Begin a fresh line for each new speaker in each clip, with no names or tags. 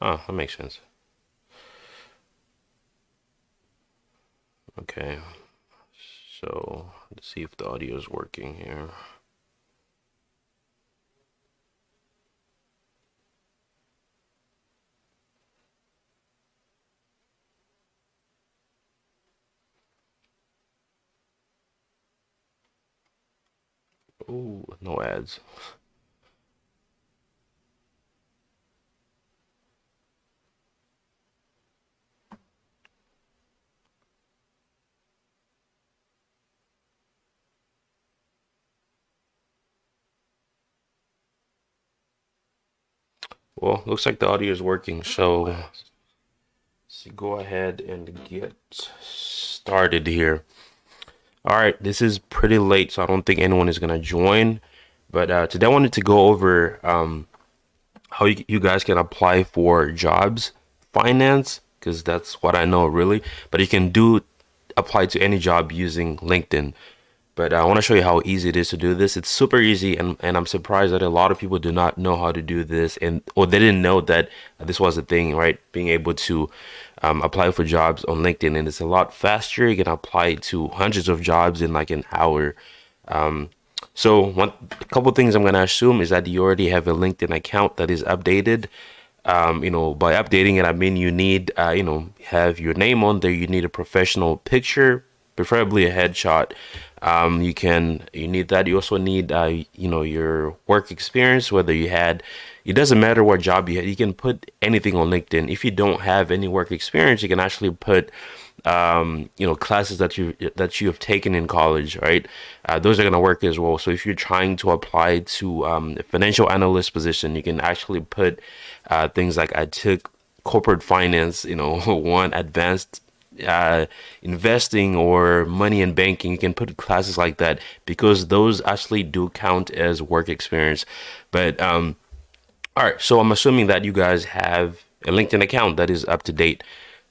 Oh, that makes sense. Okay, so let's see if the audio is working here. Oh, no ads. Well, looks like the audio is working, so let's go ahead and get started here. All right, this is pretty late, so I don't think anyone is gonna join. But today I wanted to go over how you guys can apply for jobs, finance, because that's what I know really. But you can do apply to any job using LinkedIn. But I want to show you how easy it is to do this. It's super easy, and I'm surprised that a lot of people do not know how to do this, and or they didn't know that this was a thing, right? Being able to apply for jobs on LinkedIn, and it's a lot faster. You can apply to hundreds of jobs in like an hour. So one a couple things I'm gonna assume is that you already have a LinkedIn account that is updated. By updating it, I mean you need, have your name on there. You need a professional picture, preferably a headshot. You need that. You also need, your work experience, whether you had, it doesn't matter what job you had. You can put anything on LinkedIn. If you don't have any work experience, you can actually put classes that you have taken in college, right? Those are going to work as well. So if you're trying to apply to a financial analyst position, you can actually put things like I took corporate finance, one advanced investing or money and banking. You can put classes like that because those actually do count as work experience. But all right, so I'm assuming that you guys have a LinkedIn account that is up to date.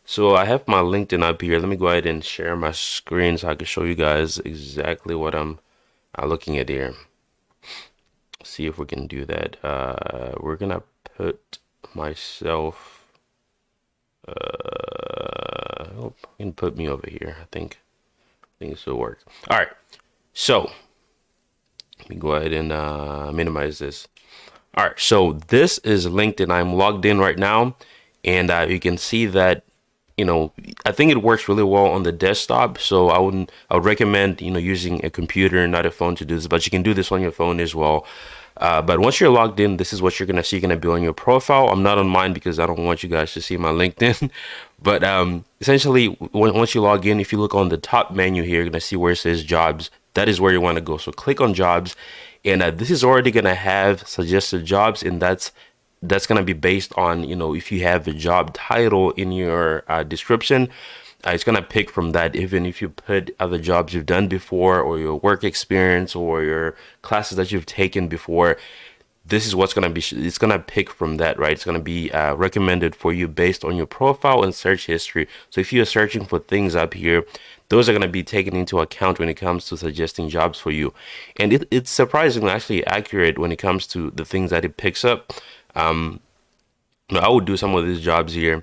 So I have my LinkedIn up here. Let me go ahead and share my screen so I can show you guys exactly what I'm looking at here. See if we can do that. We're gonna put myself. Oh, you can put me over here. I think this will work. All right. So let me go ahead and minimize this. All right, so this is LinkedIn. I'm logged in right now, and you can see that, I think it works really well on the desktop. So I would recommend, using a computer, not a phone to do this, but you can do this on your phone as well. But once you're logged in, this is what you're gonna see. You're gonna be on your profile. I'm not on mine because I don't want you guys to see my LinkedIn. But essentially, once you log in, if you look on the top menu here, you're gonna see where it says jobs. That is where you want to go. So click on jobs, and this is already gonna have suggested jobs, and that's gonna be based on, if you have a job title in your description. It's gonna pick from that. Even if you put other jobs you've done before, or your work experience, or your classes that you've taken before, this is what's gonna be. It's gonna pick from that, right? It's gonna be recommended for you based on your profile and search history. So if you're searching for things up here, those are gonna be taken into account when it comes to suggesting jobs for you, and it's surprisingly actually accurate when it comes to the things that it picks up. Um, I would do some of these jobs here.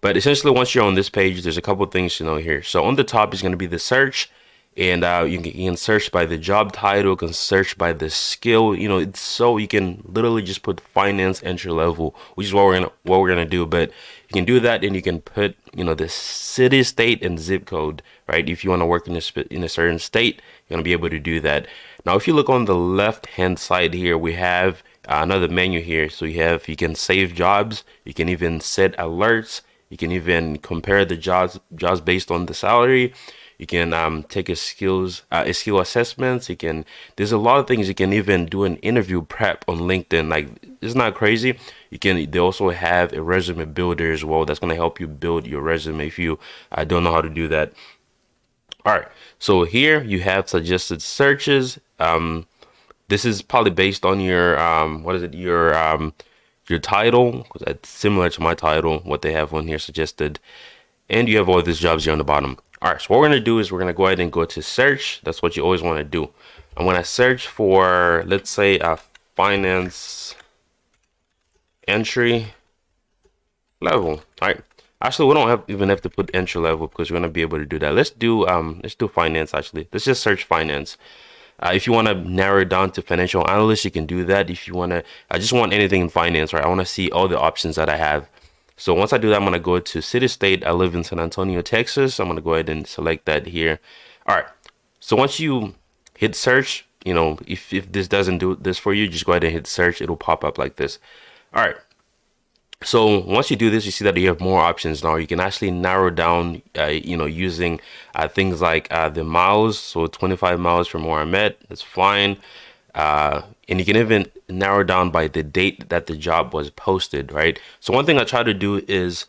But essentially, once you're on this page, there's a couple things to know here. So on the top is going to be the search, and you can search by the job title, you can search by the skill. It's so you can literally just put finance entry level, which is what we're gonna do. But you can do that, and you can put the city, state, and zip code, right? If you want to work in a certain state, you're gonna be able to do that. Now, if you look on the left hand side here, we have another menu here. So you can save jobs, you can even set alerts. You can even compare the jobs based on the salary. You can take a skill assessments. There's a lot of things. You can even do an interview prep on LinkedIn. Like, it's not crazy. They also have a resume builder as well. That's gonna help you build your resume if you don't know how to do that. All right. So here you have suggested searches. This is probably based on your what is it? Your title, 'cause that's similar to my title, what they have on here suggested. And you have all these jobs here on the bottom. All right, so what we're gonna do is we're gonna go ahead and go to search. That's what you always want to do. I'm gonna search for, let's say, a finance entry level. All right. Actually, we don't even have to put entry level because we're gonna be able to do that. Let's do finance actually. Let's just search finance. If you want to narrow it down to financial analyst, you can do that. If you want to, I just want anything in finance, right? I want to see all the options that I have. So once I do that, I'm going to go to city state. I live in San Antonio, Texas. I'm going to go ahead and select that here. All right. So once you hit search, if this doesn't do this for you, just go ahead and hit search. It'll pop up like this. All right. So once you do this, you see that you have more options now. You can actually narrow down, using things like the miles. So 25 miles from where I'm at, that's fine. And you can even narrow down by the date that the job was posted, right? So one thing I try to do is,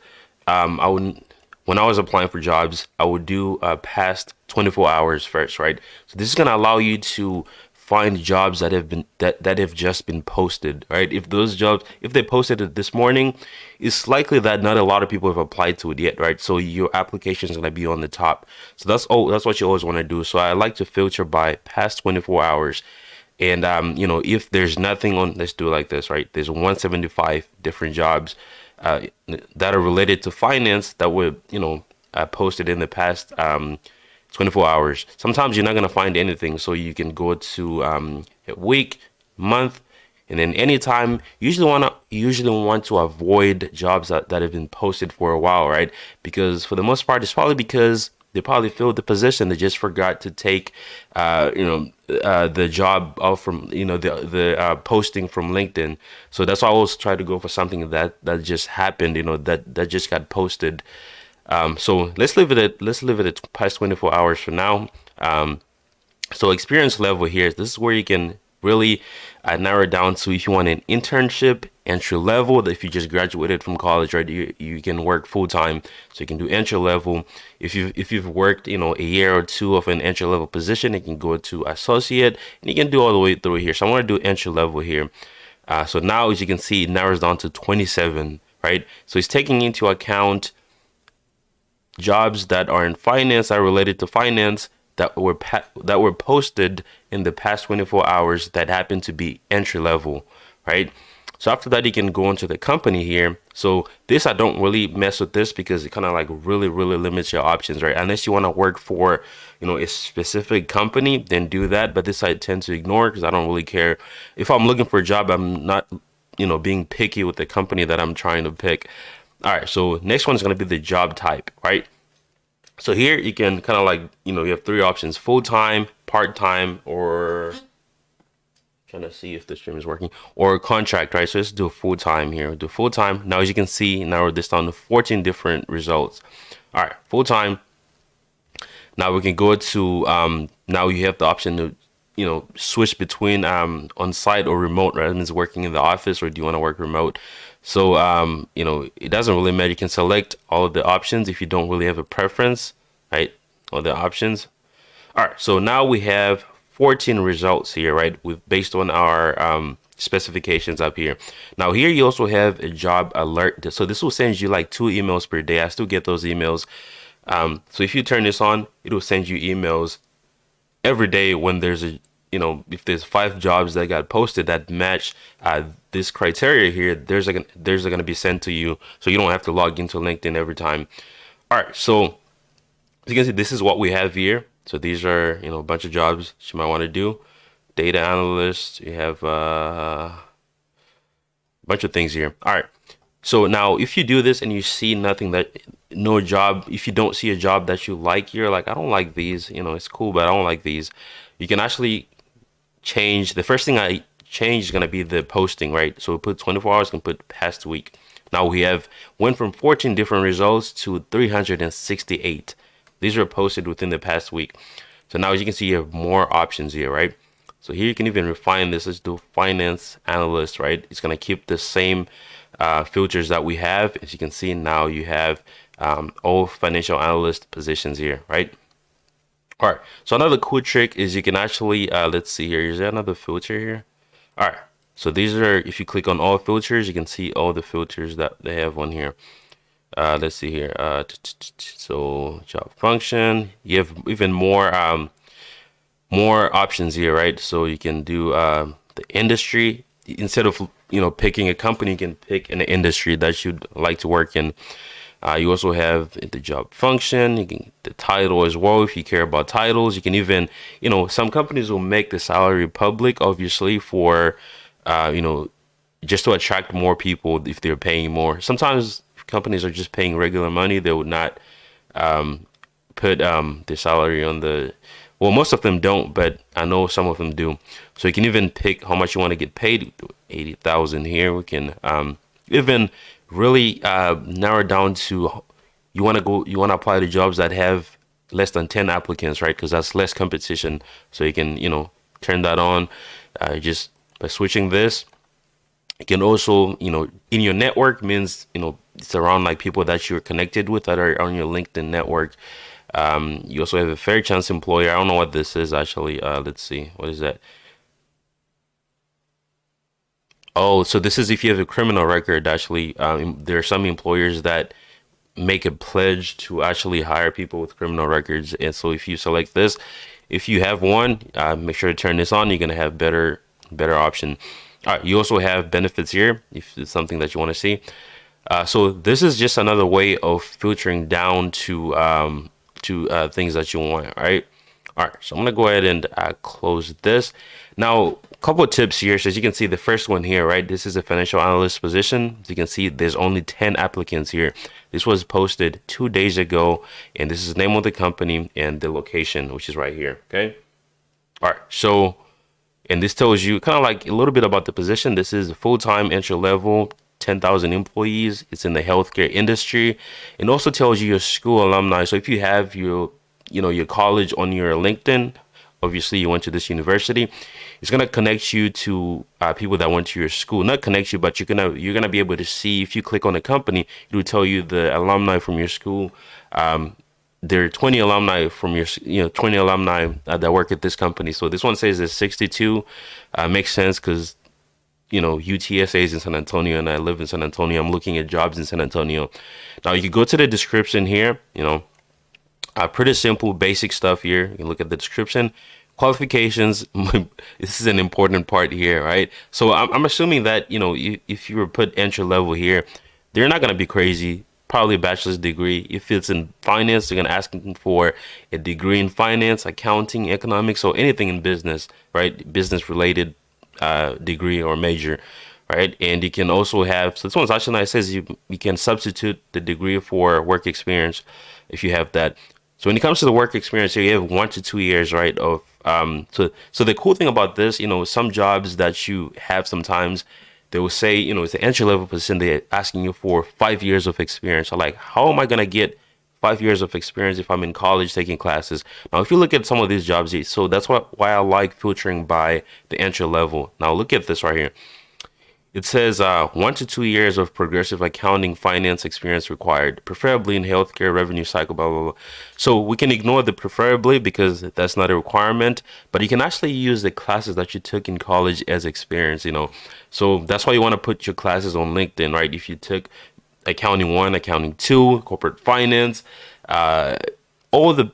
I would, when I was applying for jobs, I would do past 24 hours first, right? So this is gonna allow you to find jobs that have just been posted, right? If those jobs, if they posted it this morning, it's likely that not a lot of people have applied to it yet, right? So your application is going to be on the top. So that's what you always want to do. So I like to filter by past 24 hours. And if there's nothing on, let's do it like this, right? There's 175 different jobs that are related to finance that were, posted in the past 24 hours. Sometimes you're not going to find anything, so you can go to a week, month, and then anytime. Usually want to avoid jobs that have been posted for a while, right? Because for the most part, it's probably because they probably filled the position. They just forgot to take, the job off from, the posting from LinkedIn. So that's why I always try to go for something that just happened, that just got posted. So let's leave it at past 24 hours for now. So experience level here, this is where you can really narrow it down to if you want an internship, entry level. If you just graduated from college, right, you can work full time, so you can do entry level. If you've worked, a year or two of an entry level position, you can go to associate, and you can do all the way through here. So I'm going to do entry level here. So now, as you can see, it narrows down to 27, right? So it's taking into account jobs that are in finance, that are related to finance, that were posted in the past 24 hours, that happen to be entry level, right? So after that, you can go into the company here. So this, I don't really mess with this because it kind of like really limits your options, right? Unless you want to work for, a specific company, then do that. But this I tend to ignore because I don't really care. If I'm looking for a job, I'm not, being picky with the company that I'm trying to pick. All right, so next one is going to be the job type, right? So here you can kind of like, you have three options: full-time, part-time, or trying to see if the stream is working, or contract, right? So let's do full-time here. Do full-time. Now, as you can see, narrow this down to 14 different results. All right, full-time. Now we can go to, now you have the option to, switch between on-site or remote, right? That means working in the office, or do you want to work remote? So, it doesn't really matter. You can select all of the options if you don't really have a preference, right? All the options. All right, so now we have 14 results here, right? With based on our specifications up here. Now here you also have a job alert. So this will send you like 2 emails per day. I still get those emails. So if you turn this on, it will send you emails every day when there's if there's 5 jobs that got posted that match this criteria here, there's going to be sent to you, so you don't have to log into LinkedIn every time. All right, so as you can see, this is what we have here. So these are, a bunch of jobs you might want to do. Data analyst, you have a bunch of things here. All right. So now if you do this and you see no job, if you don't see a job that you like, you're like, I don't like these, it's cool, but I don't like these. You can actually change. The first thing I change is going to be the posting, right? So we put 24 hours, can put past week. Now we went from 14 different results to 368. These are posted within the past week. So now, as you can see, you have more options here, right? So here you can even refine this. Let's do finance analyst, right? It's going to keep the same filters that we have. As you can see, now you have all financial analyst positions here, right? All right. So another cool trick is you can actually, let's see here. Is there another filter here? All right. So these are, if you click on all filters, you can see all the filters that they have on here. Let's see here. So job function, you have even more options here, right? So you can do the industry. Instead of picking a company, you can pick an industry that you'd like to work in. You also have the job function, you can the title as well if you care about titles. You can even, some companies will make the salary public, obviously, for, uh, you know, just to attract more people if they're paying more. Sometimes if companies are just paying regular money, they would not put their salary on the. Well, most of them don't, but I know some of them do. So you can even pick how much you want to get paid. 80,000 here. We can even really narrow down to you want to apply to jobs that have less than 10 applicants, right? Because that's less competition. So you can turn that on just by switching this. You can also, in your network means, it's around like people that you're connected with that are on your LinkedIn network. You also have a fair chance employer. I don't know what this is actually. Let's see. What is that? Oh, so this is if you have a criminal record, actually. There are some employers that make a pledge to actually hire people with criminal records. And so if you select this, if you have one, make sure to turn this on. You're gonna have better option. All right, you also have benefits here if it's something that you want to see. So this is just another way of filtering down to things that you want. All right. All right. So I'm gonna go ahead and close this. Now, a couple of tips here. So as you can see, the first one here, right? This is a financial analyst position. As you can see, there's only 10 applicants here. This was posted 2 days ago, and this is the name of the company and the location, which is right here. Okay. All right. So and this tells you kind of like a little bit about the position. This is full-time entry level, 10,000 employees. It's in the healthcare industry. It also tells you your school alumni. So if you have your college on your LinkedIn, obviously you went to this university, it's gonna connect you to people that went to your school. Not connect you, but you're gonna be able to see if you click on the company, it will tell you the alumni from your school. There are 20 alumni from 20 alumni that work at this company. So this one says it's 62. Makes sense because UTSA is in San Antonio and I live in San Antonio. I'm looking at jobs in San Antonio. Now you go to the description here. Pretty simple, basic stuff here. You can look at the description. Qualifications. This is an important part here, right? So I'm assuming that if you were put entry level here, they're not gonna be crazy. Probably a bachelor's degree. If it's in finance, they're gonna ask for a degree in finance, accounting, economics, or anything in business, right? Business related degree or major, right? And you can also have. So this one's actually nice. It says you can substitute the degree for work experience if you have that. So when it comes to the work experience, you have 1 to 2 years, right? Of so the cool thing about this, some jobs that you have sometimes they will say, it's an entry level position. They're asking you for 5 years of experience. So like, how am I gonna get 5 years of experience if I'm in college taking classes? Now, if you look at some of these jobs, so that's why I like filtering by the entry level. Now, look at this right here. It says 1 to 2 years of progressive accounting finance experience required, preferably in healthcare revenue cycle, blah, blah, blah. So we can ignore the preferably because that's not a requirement, but you can actually use the classes that you took in college as experience. So that's why you want to put your classes on LinkedIn, right? If you took accounting 1, accounting 2, corporate finance, all the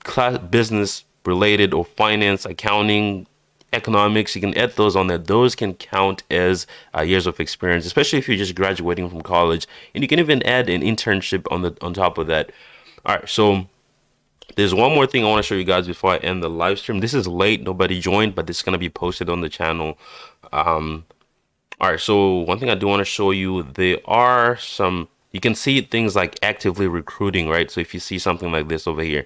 class business related or finance, accounting, economics, you can add those on there. Those can count as years of experience, especially if you're just graduating from college. And you can even add an internship on top of that. All right, so there's one more thing I want to show you guys before I end the live stream. This is late, nobody joined, but this is gonna be posted on the channel. All right, so one thing I do want to show you, there are some, you can see things like actively recruiting, right? So if you see something like this over here,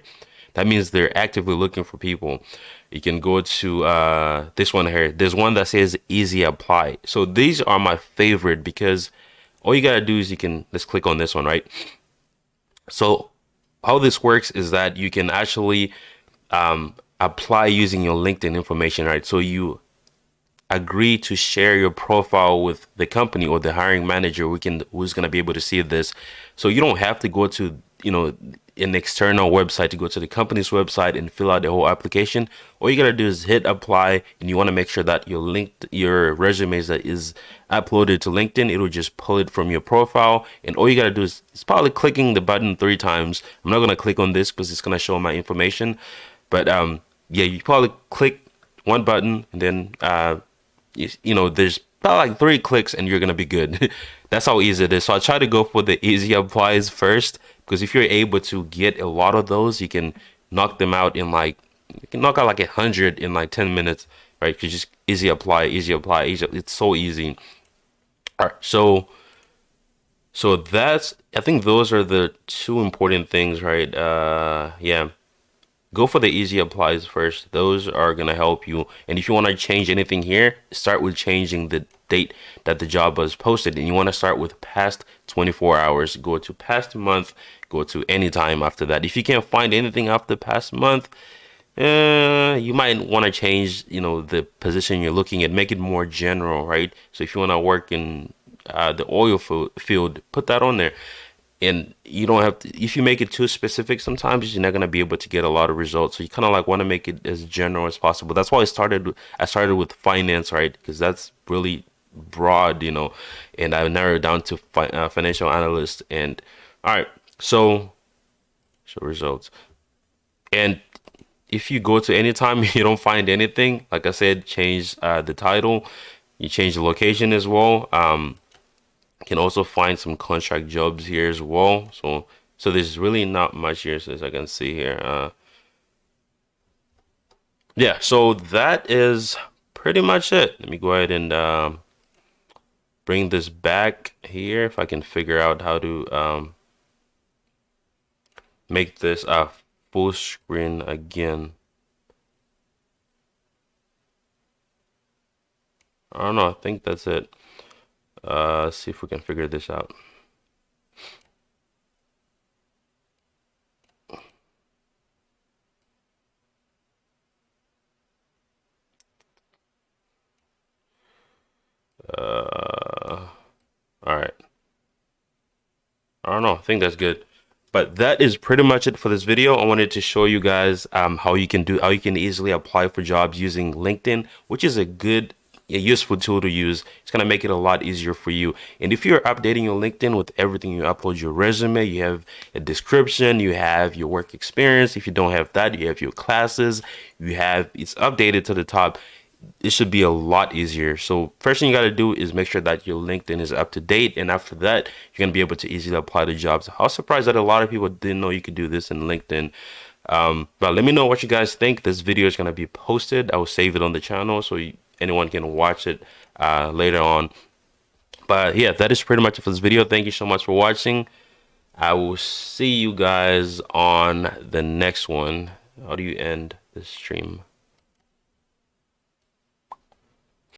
that means they're actively looking for people. You can go to this one here. There's one that says easy apply. So these are my favorite because all you gotta do is let's click on this one, right? So how this works is that you can actually apply using your LinkedIn information, right? So you agree to share your profile with the company or the hiring manager who's going to be able to see this. So you don't have to go to an external website to go to the company's website and fill out the whole application. All you got to do is hit apply, and you want to make sure that your resume that is uploaded to LinkedIn, it'll just pull it from your profile. And all you got to do is it's probably clicking the button 3 times. I'm not going to click on this because it's going to show my information, but yeah, you probably click one button and then there's probably like 3 clicks and you're gonna be good. That's how easy it is. So I try to go for the easy applies first, because if you're able to get a lot of those, you can knock them out in like, you can knock out like 100 in like 10 minutes, right? You just easy apply, easy apply, easy. It's so easy. All right, so that's, I think those are the two important things, right? Yeah. Go for the easy applies first. Those are gonna help you. And if you want to change anything here, start with changing the date that the job was posted. And you want to start with past 24 hours. Go to past month. Go to any time after that. If you can't find anything after past month, you might want to change, the position you're looking at. Make it more general, right? So if you want to work in the oil field, put that on there. And you don't have to, if you make it too specific, sometimes you're not going to be able to get a lot of results. So you kind of like want to make it as general as possible. That's why I started with finance, right? Because that's really broad, and I narrowed down to financial analyst. And all right, so show results. And if you go to any time you don't find anything, like I said, change the title, you change the location as well. Can also find some contract jobs here as well. So there's really not much here, as I can see here. Yeah, so that is pretty much it. Let me go ahead and bring this back here, if I can figure out how to make this full screen again. I don't know, I think that's it. Let's see if we can figure this out. All right. I don't know. I think that's good. But that is pretty much it for this video. I wanted to show you guys how you can easily apply for jobs using LinkedIn, which is a useful tool to use. It's gonna make it a lot easier for you. And if you're updating your LinkedIn with everything, you upload your resume, you have a description, you have your work experience. If you don't have that, you have your classes, it's updated to the top. It should be a lot easier. So first thing you got to do is make sure that your LinkedIn is up to date, and after that you're going to be able to easily apply to jobs. I was surprised that a lot of people didn't know you could do this in LinkedIn. But let me know what you guys think. This video is going to be posted. I will save it on the channel so anyone can watch it later on. But yeah, that is pretty much it for this video. Thank you so much for watching. I will see you guys on the next one. How do you end the stream?